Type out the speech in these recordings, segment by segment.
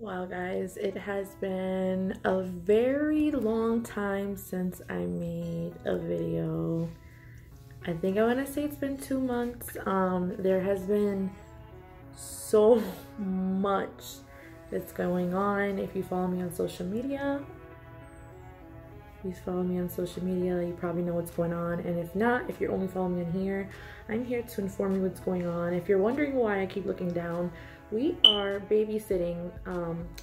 Wow guys, it has been a very long time since I made a video. I think I want to say it's been 2 months. There has been so much that's going on. If you follow me on social media, you probably know what's going on. And if not, if you're only following me in here, I'm here to inform you what's going on. If you're wondering why I keep looking down, we are babysitting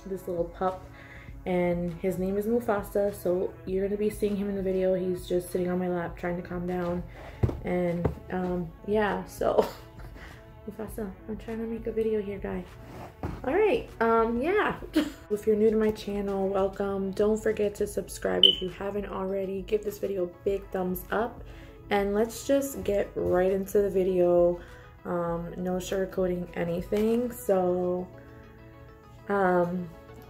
this little pup, and his name is Mufasa. So you're gonna be seeing him in the video. He's just sitting on my lap trying to calm down, and yeah, so Mufasa, I'm trying to make a video here, guy. All right, yeah. If you're new to my channel, welcome. Don't forget to subscribe if you haven't already. Give this video a big thumbs up, and let's just get right into the video. No sugarcoating anything. So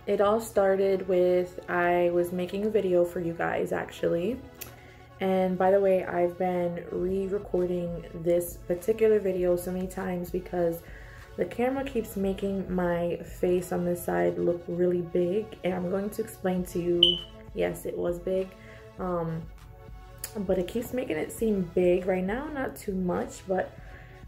it all started with, I was making a video for you guys actually, and by the way, I've been re-recording this particular video so many times because the camera keeps making my face on this side look really big, and I'm going to explain to you, yes, it was big, but it keeps making it seem big right now, not too much, but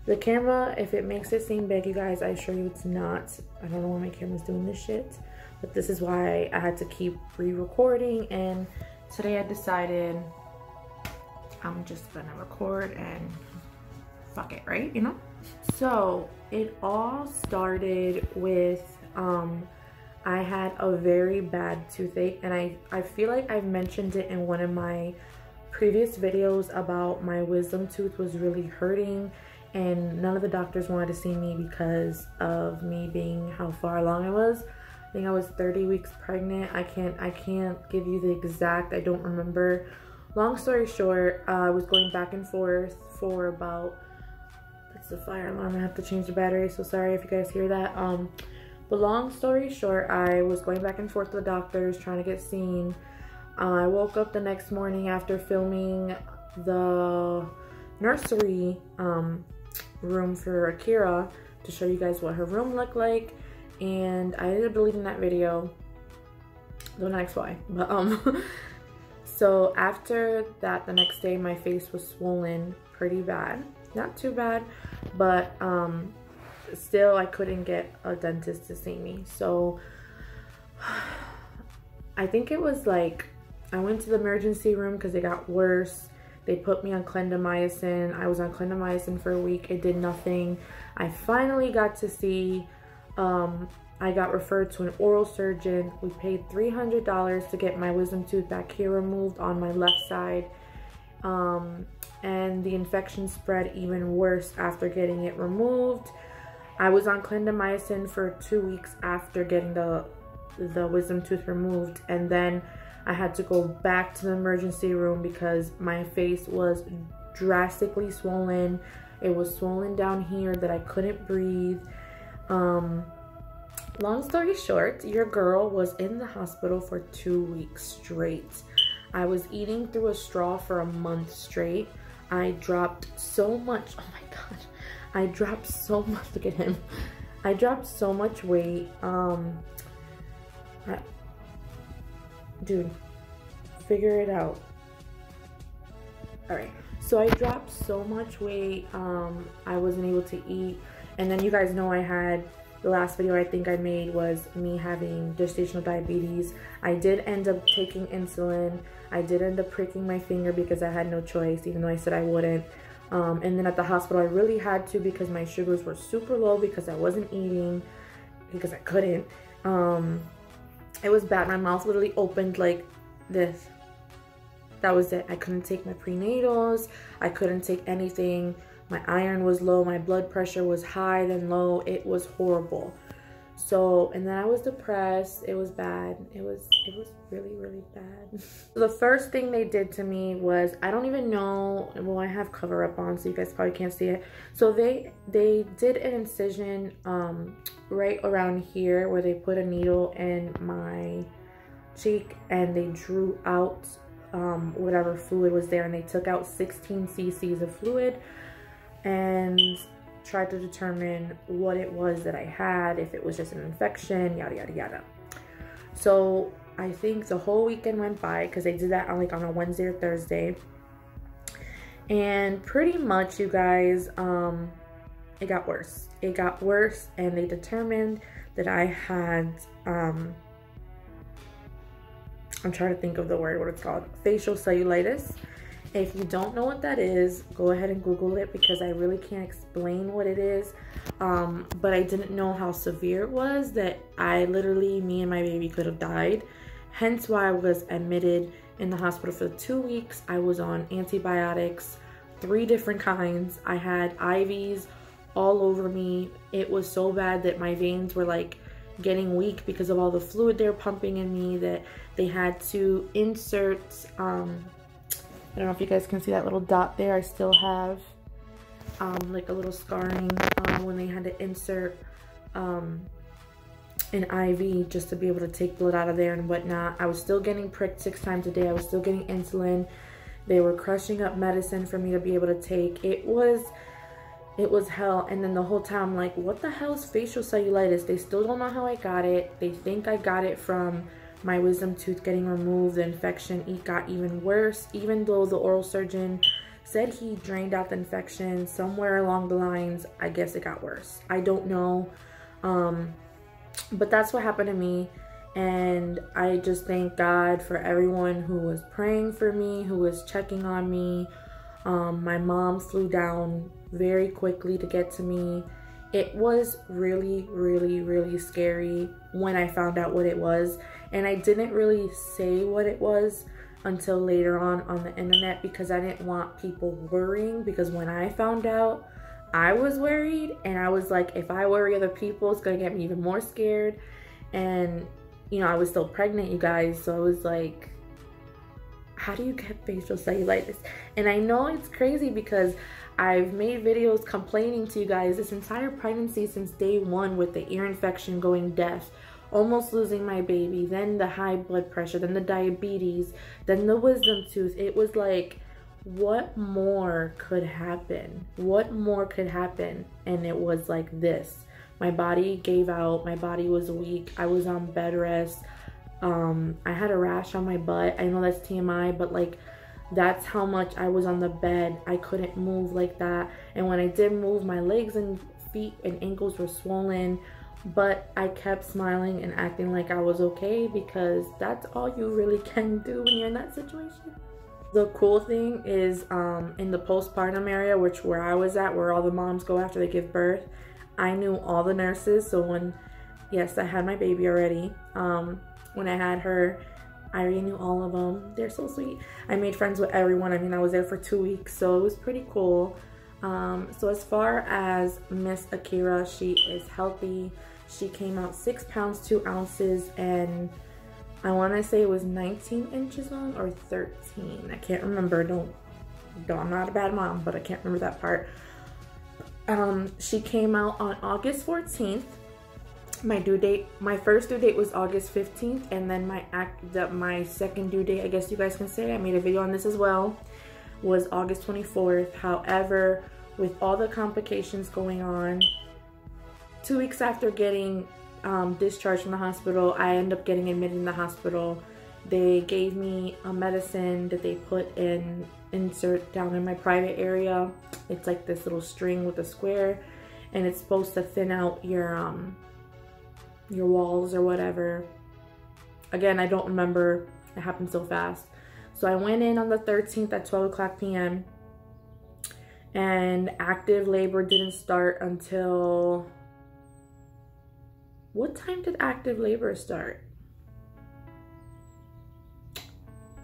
the camera, if it makes it seem big, you guys, I assure you it's not. I don't know why my camera's doing this shit, but this is why I had to keep re-recording, and today I decided I'm just gonna record and fuck it, right? You know? So it all started with I had a very bad toothache, and I feel like I've mentioned it in one of my previous videos about my wisdom tooth was really hurting, and none of the doctors wanted to see me because of me being how far along I was. I think I was 30 weeks pregnant. I can't give you the exact, I don't remember. Long story short, I was going back and forth for about, that's the fire alarm, I have to change the battery, so sorry if you guys hear that. But long story short, I was going back and forth to the doctors trying to get seen. I woke up the next morning after filming the nursery room for Akira to show you guys what her room looked like, and I ended up deleting that video. Don't ask why, but so after that, the next day my face was swollen pretty bad. Not too bad, but still I couldn't get a dentist to see me. So I think it was like I went to the emergency room because it got worse. They put me on clindamycin. I was on clindamycin for a week. It did nothing. I finally got to see, I got referred to an oral surgeon. We paid $300 to get my wisdom tooth back here removed on my left side. And the infection spread even worse after getting it removed. I was on clindamycin for 2 weeks after getting the wisdom tooth removed, and then I had to go back to the emergency room because my face was drastically swollen. It was swollen down here that I couldn't breathe. Long story short, your girl was in the hospital for 2 weeks straight. I was eating through a straw for a month straight. I dropped so much, oh my god, I dropped so much, look at him. I dropped so much weight. Dude, figure it out. All right, so I dropped so much weight. I wasn't able to eat, and then you guys know I had, the last video I think I made was me having gestational diabetes. I did end up taking insulin. I did end up pricking my finger because I had no choice, even though I said I wouldn't. And then at the hospital I really had to because my sugars were super low because I wasn't eating, because I couldn't. It was bad. My mouth literally opened like this. That was it. I couldn't take my prenatals. I couldn't take anything. My iron was low. My blood pressure was high then low. It was horrible. So, and then I was depressed. It was bad. It was really, really bad. The first thing they did to me was, I don't even know, well, I have cover up on so you guys probably can't see it. So they did an incision right around here where they put a needle in my cheek, and they drew out whatever fluid was there, and they took out 16 cc's of fluid. And tried to determine what it was that I had, if it was just an infection, yada, yada, yada. So I think the whole weekend went by, because they did that on like on a Wednesday or Thursday. And pretty much, you guys, it got worse. It got worse, and they determined that I had, I'm trying to think of the word, what it's called, facial cellulitis. If you don't know what that is, go ahead and Google it, because I really can't explain what it is. But I didn't know how severe it was, that I literally, me and my baby could have died. Hence why I was admitted in the hospital for 2 weeks. I was on antibiotics, 3 different kinds. I had IVs all over me. It was so bad that my veins were like getting weak because of all the fluid they were pumping in me, that they had to insert, I don't know if you guys can see that little dot there. I still have like a little scarring when they had to insert an IV just to be able to take blood out of there and whatnot. I was still getting pricked 6 times a day. I was still getting insulin. They were crushing up medicine for me to be able to take. It was hell. And then the whole time I'm like, what the hell is facial cellulitis? They still don't know how I got it. They think I got it from my wisdom tooth getting removed. The infection, it got even worse, even though the oral surgeon said he drained out the infection. Somewhere along the lines, I guess it got worse. I don't know. But that's what happened to me. And I just thank God for everyone who was praying for me, who was checking on me. My mom flew down very quickly to get to me. It was really, really, really scary when I found out what it was. And I didn't really say what it was until later on the internet, because I didn't want people worrying, because when I found out, I was worried, and I was like, if I worry other people, it's gonna get me even more scared. And you know, I was still pregnant, you guys, so I was like, how do you get facial cellulitis? And I know it's crazy, because I've made videos complaining to you guys this entire pregnancy since day 1, with the ear infection, going deaf, almost losing my baby, then the high blood pressure, then the diabetes, then the wisdom tooth. It was like, what more could happen? What more could happen? And it was like this. My body gave out. My body was weak. I was on bed rest. I had a rash on my butt. I know that's TMI, but like, that's how much I was on the bed. I couldn't move like that. And when I did move, my legs and feet and ankles were swollen. But I kept smiling and acting like I was okay, because that's all you really can do when you're in that situation. The cool thing is, in the postpartum area, where I was at, where all the moms go after they give birth, I knew all the nurses. So when, yes, I had my baby already. When I had her, I already knew all of them. They're so sweet. I made friends with everyone. I mean, I was there for 2 weeks, so it was pretty cool. So as far as Miss Akira, she is healthy. She came out 6 pounds 2 ounces, and I want to say it was 19 inches long or 13. I can't remember. Don't, I'm not a bad mom, but I can't remember that part. She came out on August 14th. My due date, my first due date was August 15th, and then my second due date, I guess you guys can say, I made a video on this as well, was August 24th. However, with all the complications going on, 2 weeks after getting discharged from the hospital, I ended up getting admitted in the hospital. They gave me a medicine that they put in, insert down in my private area. It's like this little string with a square, and it's supposed to thin out your walls or whatever. Again, I don't remember. It happened so fast. So I went in on the 13th at 12 o'clock p.m. and active labor didn't start until, what time did active labor start?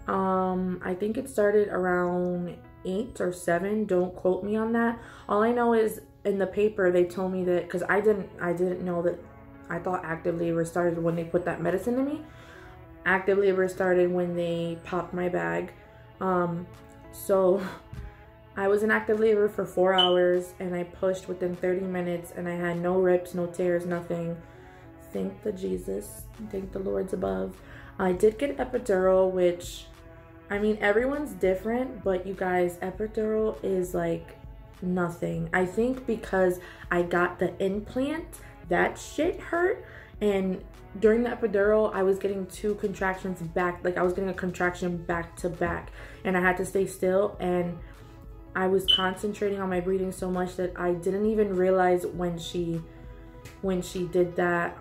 I think it started around 8 or 7. Don't quote me on that. All I know is in the paper they told me that, because I didn't know that. I thought active labor started when they put that medicine in me. Active labor started when they popped my bag. So I was in active labor for 4 hours, and I pushed within 30 minutes, and I had no rips, no tears, nothing. Thank the Jesus. Thank the Lord's above. I did get epidural, which, I mean, everyone's different, but you guys, epidural is like nothing. I think because I got the implant, that shit hurt. And during the epidural, I was getting 2 contractions back. Like I was getting a contraction back to back, and I had to stay still. And I was concentrating on my breathing so much that I didn't even realize when she did that.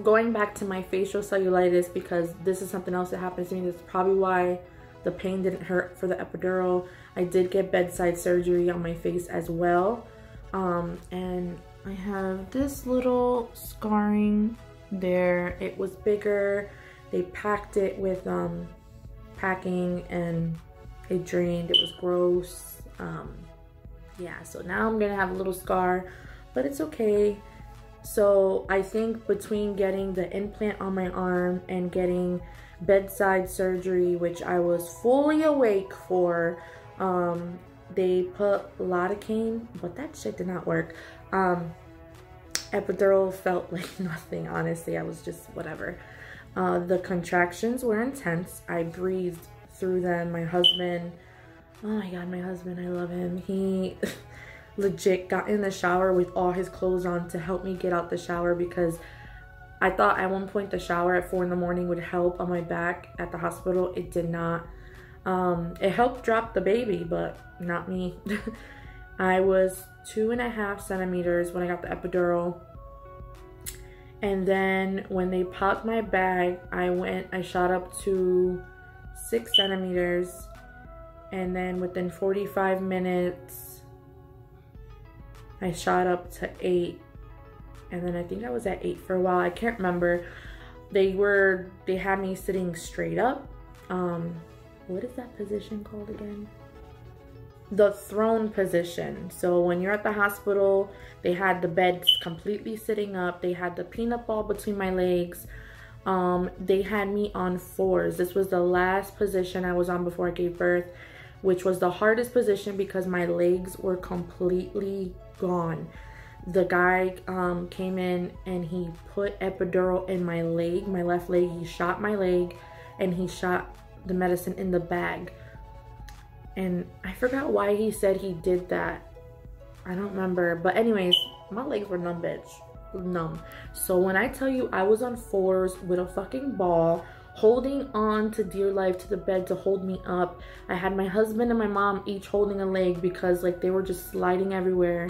Going back to my facial cellulitis, because this is something else that happens to me. That's probably why the pain didn't hurt for the epidural. I did get bedside surgery on my face as well. And I have this little scarring there. It was bigger. They packed it with packing and it drained. It was gross. Yeah, so now I'm gonna have a little scar, but it's okay. So I think between getting the implant on my arm and getting bedside surgery, which I was fully awake for, they put lidocaine, but that shit did not work. Epidural felt like nothing, honestly. I was just whatever. The contractions were intense. I breathed through them. My husband, oh my God, my husband, I love him. He legit got in the shower with all his clothes on to help me get out the shower, because I thought at one point the shower at 4 in the morning would help on my back at the hospital. It did not. It helped drop the baby, but not me. I was 2.5 centimeters when I got the epidural. And then when they popped my bag, I shot up to 6 centimeters. And then within 45 minutes, I shot up to 8. And then I think I was at 8 for a while. I can't remember. They had me sitting straight up. What is that position called again? The throne position. So when you're at the hospital, they had the beds completely sitting up. They had the peanut ball between my legs. They had me on 4s. This was the last position I was on before I gave birth, which was the hardest position because my legs were completely gone. The guy came in and he put epidural in my leg, my left leg. He shot my leg and he shot the medicine in the bag. And I forgot why he said he did that. I don't remember. But anyways, my legs were numb, bitch. Numb. So when I tell you I was on 4s with a fucking ball, holding on to dear life to the bed to hold me up. I had my husband and my mom each holding a leg because like they were just sliding everywhere.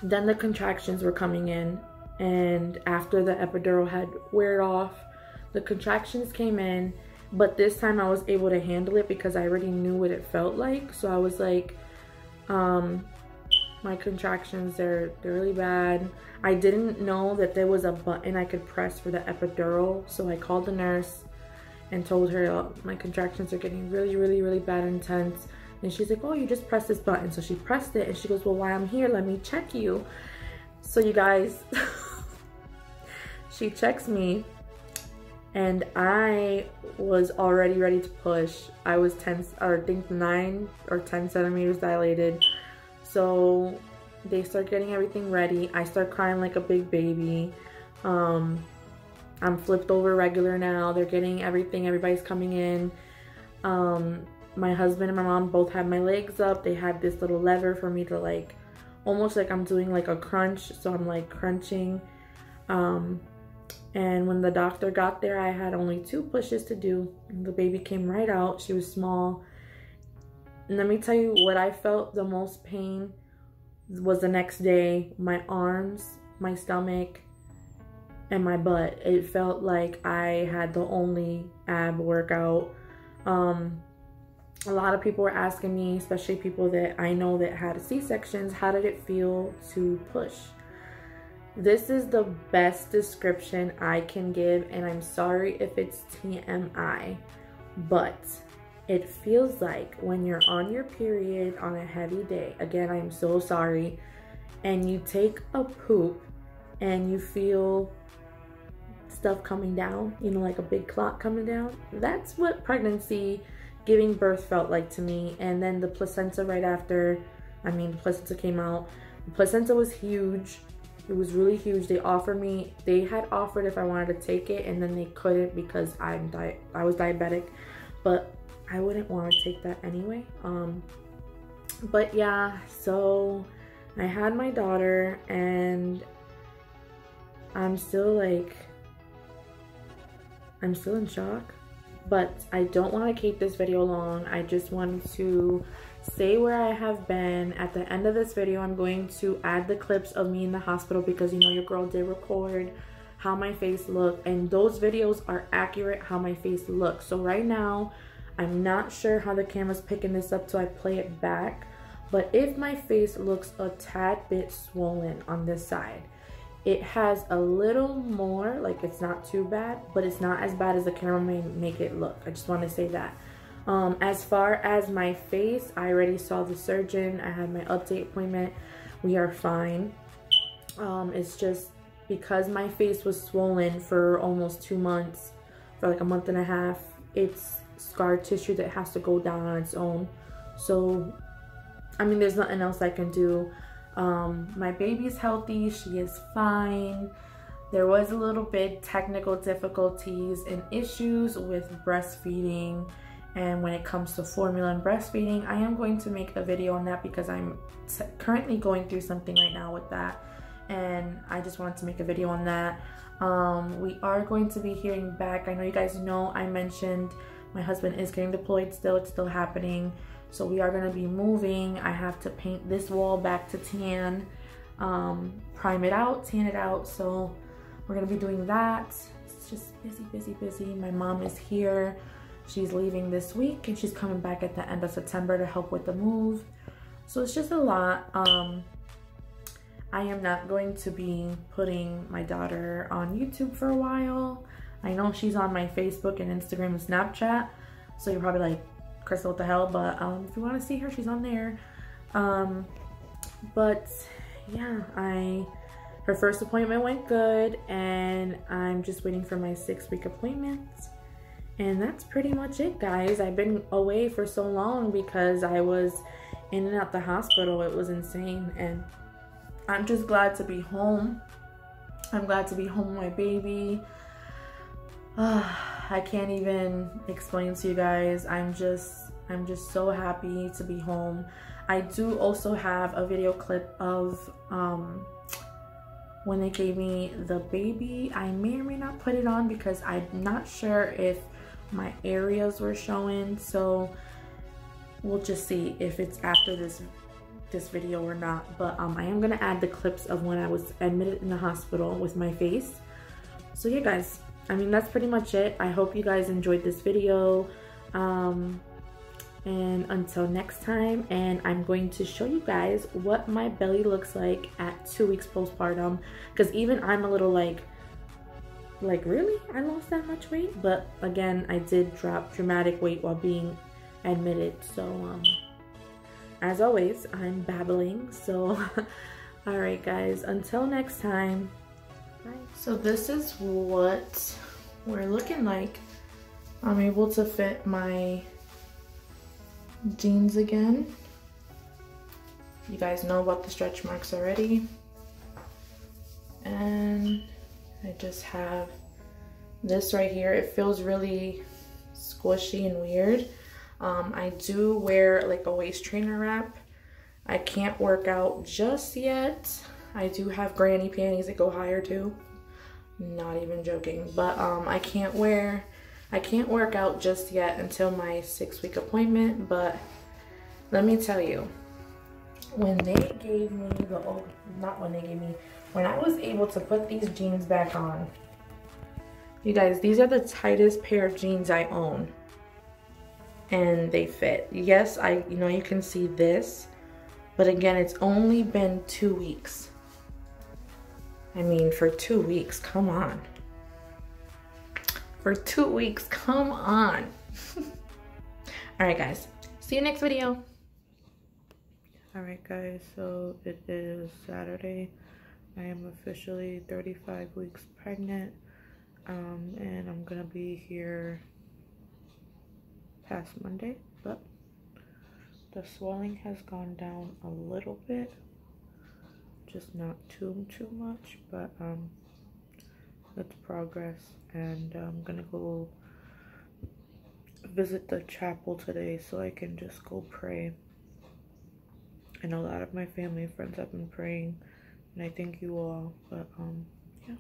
Then the contractions were coming in, and after the epidural had wear off, the contractions came in, but this time I was able to handle it because I already knew what it felt like. So I was like, my contractions, they're really bad. I didn't know that there was a button I could press for the epidural, so I called the nurse and told her, oh, my contractions are getting really bad and intense. And she's like, oh, you just press this button. So she pressed it and she goes, well, while I'm here, let me check you. So you guys, she checks me and I was already ready to push. I was 9 or 10 centimeters dilated. So they start getting everything ready. I start crying like a big baby. I'm flipped over regular now. They're getting everything. Everybody's coming in. My husband and my mom both had my legs up. They had this little lever for me to like, almost like I'm doing like a crunch. So I'm like crunching. And when the doctor got there, I had only 2 pushes to do. The baby came right out. She was small. And let me tell you what I felt the most pain was the next day. My arms, my stomach, and my butt. It felt like I had the only ab workout. A lot of people were asking me, especially people that I know that had C-sections, how did it feel to push? This is the best description I can give, and I'm sorry if it's TMI, but it feels like when you're on your period on a heavy day, again, I'm so sorry, and you take a poop and you feel stuff coming down, you know, like a big clot coming down. That's what pregnancy, giving birth felt like to me. And then the placenta right after, the placenta came out. The placenta was huge. It was really huge. They had offered if I wanted to take it, and then they couldn't because I was diabetic, but I wouldn't want to take that anyway. But yeah, so I had my daughter, and I'm still in shock. But I don't want to keep this video long. I just wanted to say where I have been. At the end of this video, I'm going to add the clips of me in the hospital, because you know your girl did record how my face looked, and those videos are accurate how my face looks. So right now, I'm not sure how the camera's picking this up, so I play it back. But if my face looks a tad bit swollen on this side, it has a little more, like it's not too bad, but it's not as bad as the camera may make it look. I just want to say that. As far as my face, I already saw the surgeon. I had my update appointment. We are fine. It's just because my face was swollen for almost 2 months, for like a month and a half, it's scar tissue that has to go down on its own. So, I mean, there's nothing else I can do. My baby's healthy, she is fine. There was a little bit technical difficulties and issues with breastfeeding, and when it comes to formula and breastfeeding, I am going to make a video on that because I'm currently going through something right now with that, and I just wanted to make a video on that. We are going to be hearing back. I know you guys know I mentioned my husband is getting deployed still. It's still happening. So we are going to be moving. I have to paint this wall back to tan, prime it out, tan it out. So we're going to be doing that. It's just busy, busy, busy. My mom is here. She's leaving this week, and she's coming back at the end of September to help with the move. So it's just a lot. I am not going to be putting my daughter on YouTube for a while. I know she's on my Facebook and Instagram and Snapchat. So you're probably like, Crystal, what the hell? But if you want to see her, she's on there. But yeah, her first appointment went good, and I'm just waiting for my 6-week appointment. And that's pretty much it, guys. I've been away for so long because I was in and out the hospital. It was insane, and I'm just glad to be home. I'm glad to be home with my baby. I can't even explain to you guys. I'm just so happy to be home. I do also have a video clip of when they gave me the baby. I may or may not put it on because I'm not sure if my areas were showing. So we'll just see if it's after this video or not. But I am gonna add the clips of when I was admitted in the hospital with my face. So yeah, guys. I mean, that's pretty much it. I hope you guys enjoyed this video. And until next time, and I'm going to show you guys what my belly looks like at 2 weeks postpartum. Because even I'm a little like really? I lost that much weight? But again, I did drop dramatic weight while being admitted. So, as always, I'm babbling. So, all right, guys, until next time. So this is what we're looking like. I'm able to fit my jeans again. You guys know about the stretch marks already. And I just have this right here. It feels really squishy and weird. I do wear like a waist trainer wrap. I can't work out just yet. I do have granny panties that go higher too. Not even joking. But I can't work out just yet until my 6-week appointment. But let me tell you, when they gave me the, when I was able to put these jeans back on, you guys, these are the tightest pair of jeans I own. And they fit. Yes, you can see this, but again, it's only been 2 weeks. I mean, for 2 weeks, come on. For 2 weeks, come on. All right, guys. See you next video. All right, guys. So it is Saturday. I am officially 35 weeks pregnant. And I'm gonna be here past Monday, but the swelling has gone down a little bit. Just not too much, but it's progress. And I'm gonna go visit the chapel today so I can just go pray. I know a lot of my family and friends have been praying, and I thank you all. But yeah.